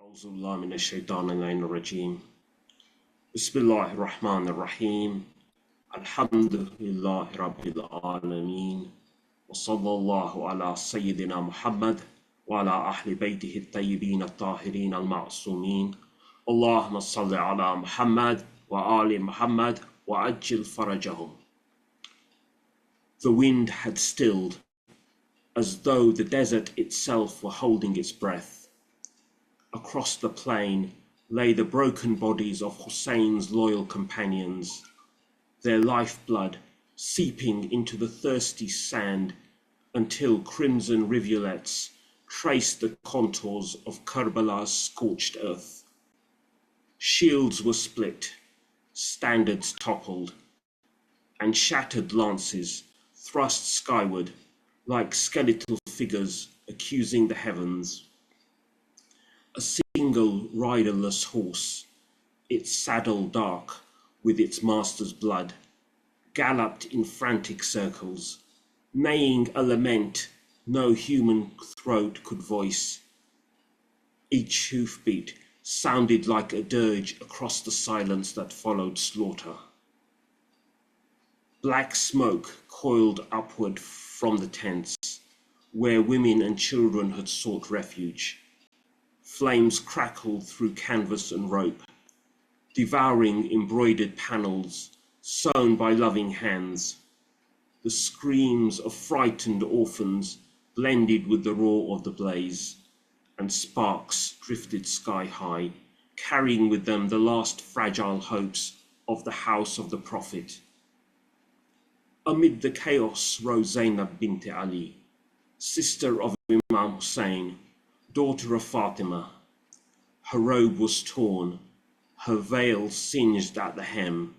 أعوذ بالله من الشيطان اللعين الرجيم بسم الله الرحمن الرحيم الحمد لله رب العالمين وصلى الله على سيدنا محمد وعلى أهل بيته الطيبين الطاهرين المعصومين اللهم صل على محمد وآل محمد وعجل فرجهم. The wind had stilled, as though the desert itself were holding its breath. Across the plain lay the broken bodies of Hussein's loyal companions, their lifeblood seeping into the thirsty sand until crimson rivulets traced the contours of Karbala's scorched earth. Shields were split, standards toppled, and shattered lances thrust skyward like skeletal figures accusing the heavens. A single riderless horse, its saddle dark with its master's blood, galloped in frantic circles, neighing a lament no human throat could voice. Each hoofbeat sounded like a dirge across the silence that followed slaughter. Black smoke coiled upward from the tents, where women and children had sought refuge. Flames crackled through canvas and rope, devouring embroidered panels sewn by loving hands. The screams of frightened orphans blended with the roar of the blaze, and sparks drifted sky high, carrying with them the last fragile hopes of the house of the Prophet. Amid the chaos rose Zainab bint Ali, sister of Imam Hussain, daughter of Fatima. Her robe was torn, her veil singed at the hem,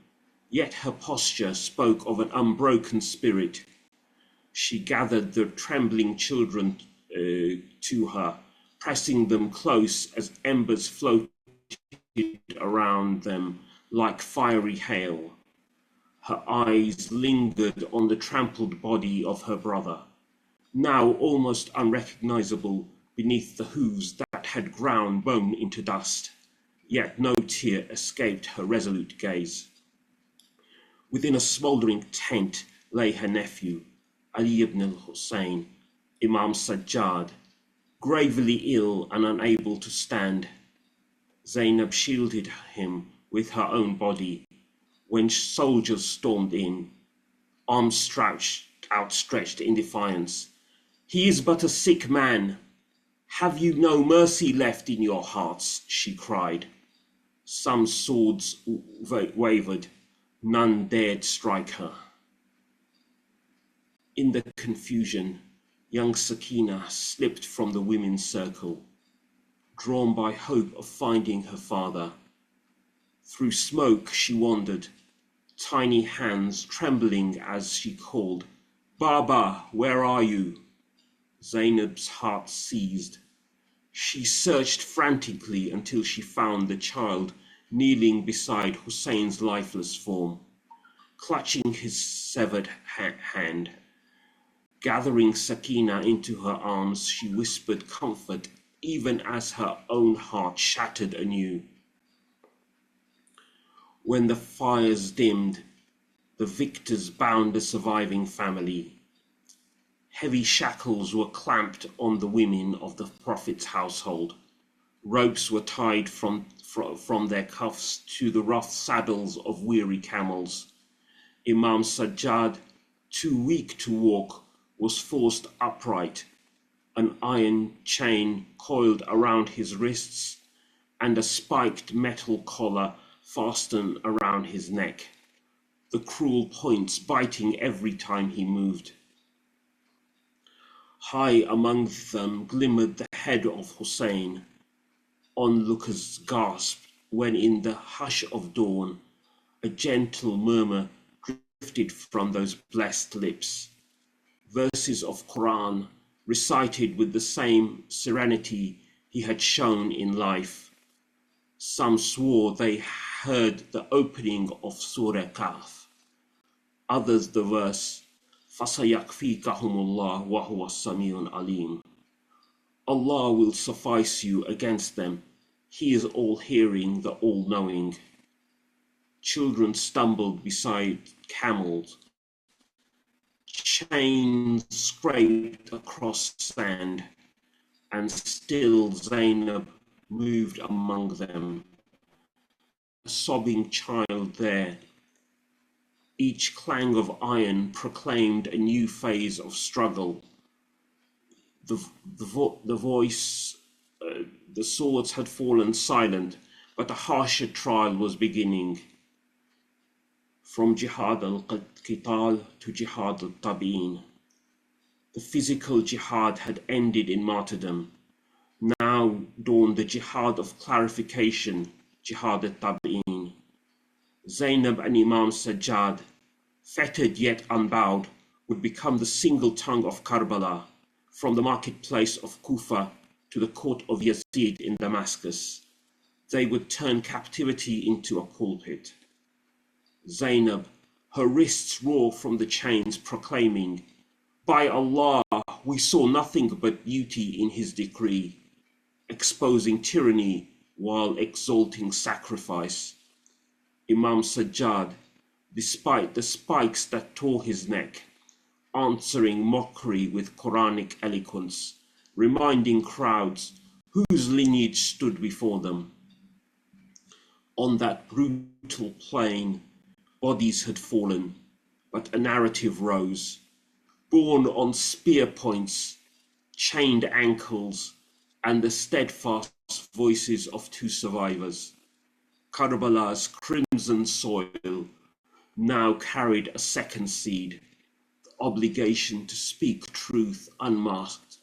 yet her posture spoke of an unbroken spirit. She gathered the trembling children to her, pressing them close as embers floated around them like fiery hail. Her eyes lingered on the trampled body of her brother, now almost unrecognizable beneath the hooves that had ground bone into dust, yet no tear escaped her resolute gaze. Within a smouldering tent lay her nephew, Ali ibn al-Hussein, Imam Sajjad, gravely ill and unable to stand. Zainab shielded him with her own body when soldiers stormed in, arms outstretched in defiance. "He is but a sick man. Have you no mercy left in your hearts?" she cried. Some swords wavered, none dared strike her. In the confusion, young Sakina slipped from the women's circle, drawn by hope of finding her father. Through smoke she wandered, tiny hands trembling as she called, "Baba, where are you?" Zainab's heart seized. She searched frantically until she found the child kneeling beside Hussein's lifeless form, clutching his severed hand. Gathering Sakina into her arms, she whispered comfort even as her own heart shattered anew. When the fires dimmed, the victors bound the surviving family. Heavy shackles were clamped on the women of the Prophet's household. Ropes were tied from their cuffs to the rough saddles of weary camels. Imam Sajjad, too weak to walk, was forced upright, an iron chain coiled around his wrists and a spiked metal collar fastened around his neck, the cruel points biting every time he moved. High among them glimmered the head of Hussein. Onlookers gasped when in the hush of dawn a gentle murmur drifted from those blessed lips. Verses of Quran recited with the same serenity he had shown in life. Some swore they heard the opening of Surah Kahf. Others the verse, فَسَيَكْفِيكَهُمُ اللَّهُ وَهُوَ السَّمِيعُ الْعَلِيمُ. Allah will suffice you against them. He is all-hearing, the all-knowing. Children stumbled beside camels. Chains scraped across sand, and still Zainab moved among them, a sobbing child there. Each clang of iron proclaimed a new phase of struggle. The voice, the swords had fallen silent, but a harsher trial was beginning. From Jihad al-Qital to Jihad al-Tabyeen. The physical jihad had ended in martyrdom. Now dawned the Jihad of Clarification, Jihad al-Tabyeen. Zainab and Imam Sajjad, fettered yet unbowed, would become the single tongue of Karbala, from the marketplace of Kufa to the court of Yazid in Damascus. They would turn captivity into a pulpit. Zainab, her wrists raw from the chains, proclaiming, "By Allah, we saw nothing but beauty in his decree," exposing tyranny while exalting sacrifice. Imam Sajjad, despite the spikes that tore his neck, answering mockery with Quranic eloquence, reminding crowds whose lineage stood before them. On that brutal plain, bodies had fallen, but a narrative rose, borne on spear points, chained ankles, and the steadfast voices of two survivors. Karbala's crimson soil now carried a second seed, the obligation to speak truth unmasked,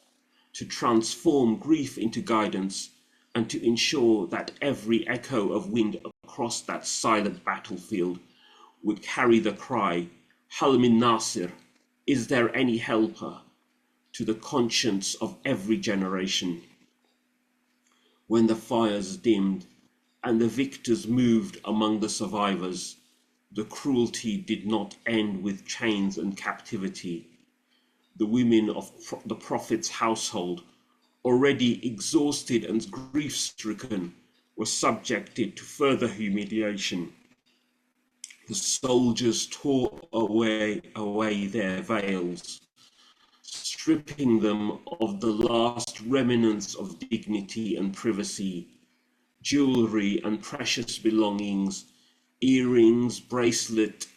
to transform grief into guidance, and to ensure that every echo of wind across that silent battlefield would carry the cry, "Hal min Nasir, is there any helper?" to the conscience of every generation. When the fires dimmed and the victors moved among the survivors, the cruelty did not end with chains and captivity. The women of the Prophet's household, already exhausted and grief-stricken, were subjected to further humiliation. The soldiers tore away their veils, stripping them of the last remnants of dignity and privacy. Jewelry and precious belongings, earrings, bracelet,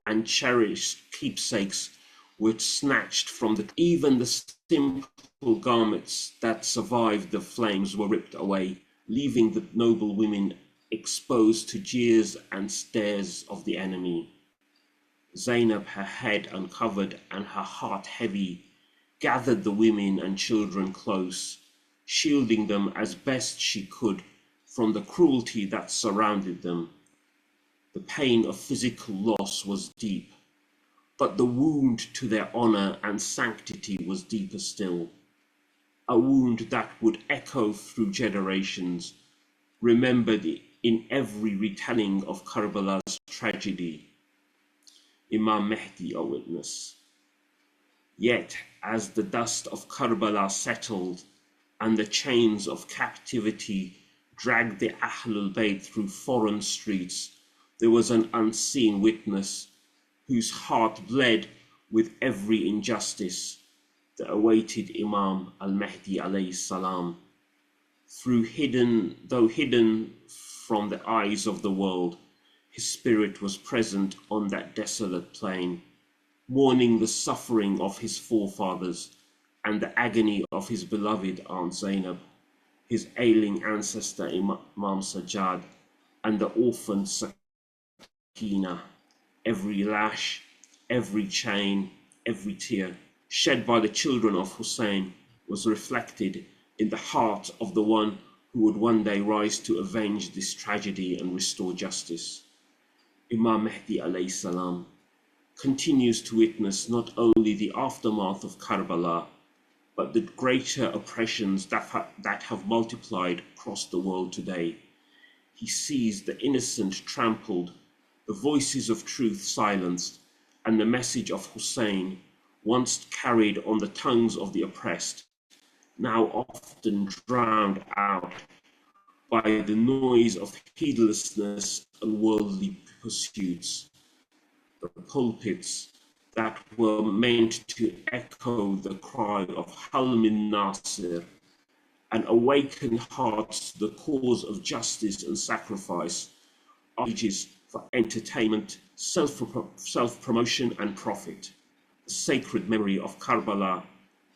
and cherished keepsakes were snatched from them. Even the simple garments that survived the flames were ripped away, leaving the noble women exposed to jeers and stares of the enemy. Zainab, her head uncovered and her heart heavy, gathered the women and children close, shielding them as best she could from the cruelty that surrounded them. The pain of physical loss was deep, but the wound to their honor and sanctity was deeper still. A wound that would echo through generations, remembered in every retelling of Karbala's tragedy. Imam Mahdi a witness. Yet, as the dust of Karbala settled and the chains of captivity dragged the Ahlul Bayt through foreign streets, there was an unseen witness whose heart bled with every injustice, the awaited Imam al-Mahdi alayhi salam. Though hidden from the eyes of the world, his spirit was present on that desolate plain, mourning the suffering of his forefathers and the agony of his beloved Aunt Zainab, his ailing ancestor Imam Sajjad, and the orphan Sakina. Every lash, every chain, every tear shed by the children of Hussain was reflected in the heart of the one who would one day rise to avenge this tragedy and restore justice. Imam Mahdi alayhi salam continues to witness not only the aftermath of Karbala, but the greater oppressions that have multiplied across the world today. He sees the innocent trampled, the voices of truth silenced, and the message of Hussein, once carried on the tongues of the oppressed, now often drowned out by the noise of heedlessness and worldly pursuits. The pulpits that were meant to echo the cry of Hal min Nasir and awaken hearts to the cause of justice and sacrifice are ages for entertainment, self-promotion and profit. The sacred memory of Karbala,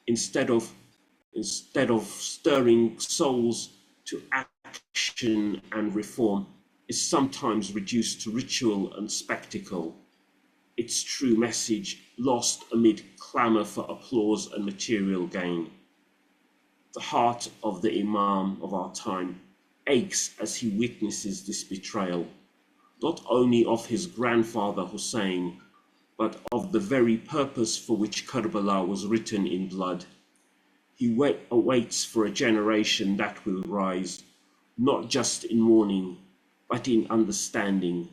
instead of stirring souls to action and reform, is sometimes reduced to ritual and spectacle, its true message lost amid clamour for applause and material gain. The heart of the Imam of our time aches as he witnesses this betrayal, not only of his grandfather Hussein, but of the very purpose for which Karbala was written in blood. He awaits for a generation that will rise, not just in mourning, but in understanding,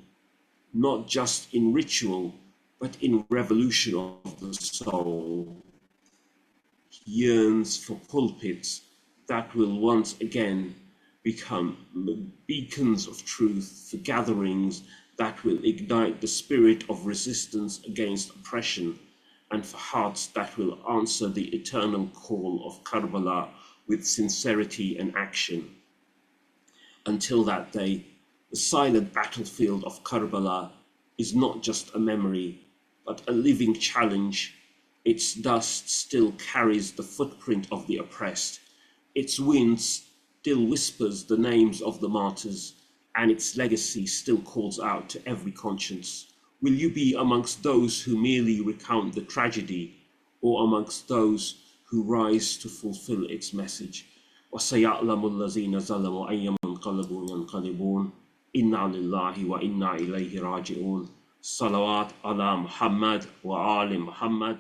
not just in ritual, but in revolution of the soul. He yearns for pulpits that will once again become beacons of truth, for gatherings that will ignite the spirit of resistance against oppression, and for hearts that will answer the eternal call of Karbala with sincerity and action. Until that day, the silent battlefield of Karbala is not just a memory, but a living challenge. Its dust still carries the footprint of the oppressed. Its wind still whispers the names of the martyrs, and its legacy still calls out to every conscience. Will you be amongst those who merely recount the tragedy, or amongst those who rise to fulfill its message? وَسَيَعْلَمُ الَّذِينَ ظَلَمُوا أَيَّ مُنْقَلَبٌ يَنْقَلِبُونَ إِنَّا لِلَّهِ وَإِنَّا إِلَيْهِ رَاجِعُونَ. Salawat ala Muhammad wa ali Muhammad.